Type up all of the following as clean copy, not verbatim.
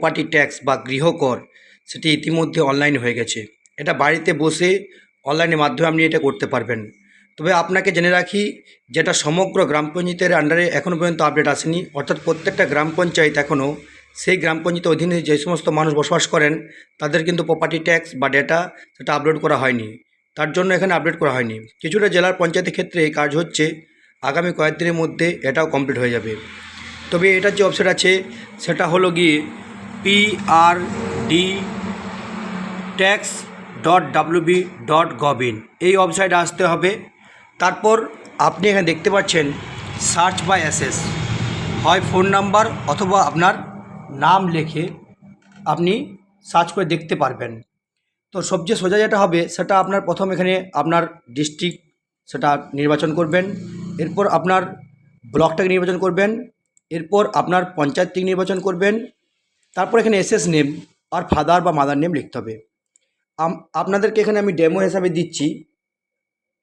Property tax বা গৃহকর সেটি ইতিমধ্যে অনলাইন হয়ে গেছে। এটা বাড়িতে বসে অনলাইনের মাধ্যমে আপনি এটা করতে পারবেন। তবে আপনাকে জেনে রাখি, যেটা সমগ্র গ্রাম পঞ্চায়েতের আন্ডারে এখনও পর্যন্ত আপডেট আসেনি, অর্থাৎ প্রত্যেকটা গ্রাম পঞ্চায়েত এখনও সেই গ্রাম পঞ্চায়েতের অধীনে যে সমস্ত মানুষ বসবাস করেন তাদের কিন্তু প্রপার্টি ট্যাক্স বা ডেটা সেটা আপলোড করা হয়নি। তার জন্য এখানে আপডেট করা হয়নি। কিছুটা জেলার পঞ্চায়েতের ক্ষেত্রে এই কাজ হচ্ছে, আগামী কয়েকদিনের মধ্যে এটাও কমপ্লিট হয়ে যাবে। তবে এটার যে ওয়েবসাইট আছে সেটা হলো গিয়ে PRDTax.wb.gov এই ওয়েবসাইটে আসতে হবে। তারপর আপনি এখানে দেখতে পাচ্ছেন সার্চ বাই অ্যাসেস, হয় ফোন নাম্বার অথবা আপনার নাম লিখে আপনি সার্চ করে দেখতে পারবেন। তো সবচেয়ে সোজা যেটা হবে সেটা আপনার প্রথম এখানে আপনার ডিস্ট্রিক্ট সেটা নির্বাচন করবেন, এরপর আপনার ব্লকটাকে নির্বাচন করবেন, এরপর আপনার পঞ্চায়েতটিকে নির্বাচন করবেন, তারপর এখানে এসএস নেম আর ফাদার বা মাদার নেম লিখতে হবে। আপনাদেরকে এখানে আমি ডেমো হিসাবে দিচ্ছি।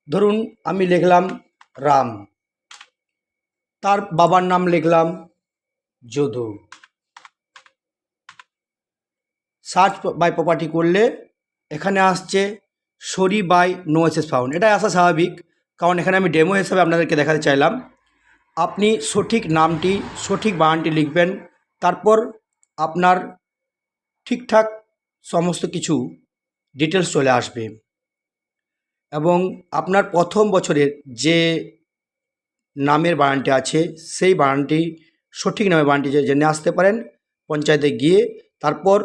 ধরুন আমি লিখলাম রাম, তার বাবার নাম লিখলাম যদু। সার্চ বাই প্রপার্টি করলে এখানে আসছে sorry by no SS found. এটা আসা স্বাভাবিক, কারণ এখানে আমি ডেমো হিসাবে আপনাদেরকে দেখাতে চাইলাম। আপনি সঠিক নামটি সঠিক বানানটি লিখবেন, তারপর আপনার ঠিকঠাক সমস্ত কিছু ডিটেলস চলে আসবে এবং আপনার প্রথম বছরের যে নামের বানানটি আছে সেই বানানটি সঠিক নামের বানানটি জেনে আসতে পারেন পঞ্চায়েতে গিয়ে। তারপর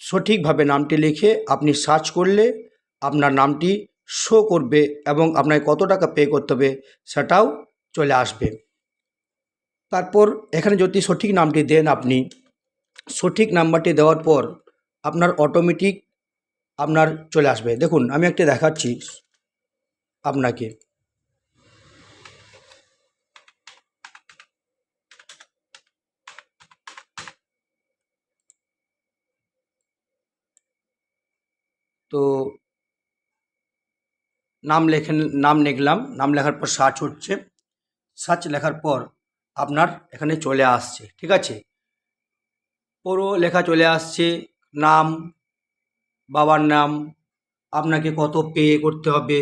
সঠিকভাবে নামটি লিখে আপনি সার্চ করলে আপনার নামটি শো করবে এবং আপনাকে কত টাকা পে করতে হবে সেটাও চলে আসবে। তারপর এখানে যদি সঠিক নামটি দেন, আপনি সঠিক নাম্বারটি দেওয়ার পর আপনার অটোমেটিক আপনার চলে আসবে। দেখুন আমি একটা দেখাচ্ছি আপনাকে। তো নাম লিখলাম, নাম লেখার পর সার্চ হচ্ছে, সার্চ লেখার পর আপনার এখানে চলে আসছে, ঠিক আছে, পুরো লেখা চলে আসছে, নাম, বাবার নাম, আপনাকে কত পে করতে হবে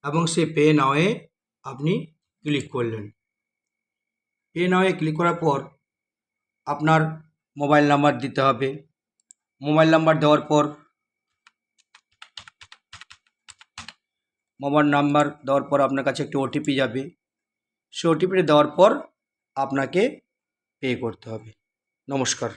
এবং সে পে নাওয়ে আপনি ক্লিক করলেন। পে নাওয়ে ক্লিক করার পর আপনার মোবাইল নাম্বার দিতে হবে। মোবাইল নাম্বার দেওয়ার পর আপনার কাছে একটি ওটিপি যাবে। সেই ওটিপিটা দেওয়ার পর আপনাকে পে করতে হবে। নমস্কার।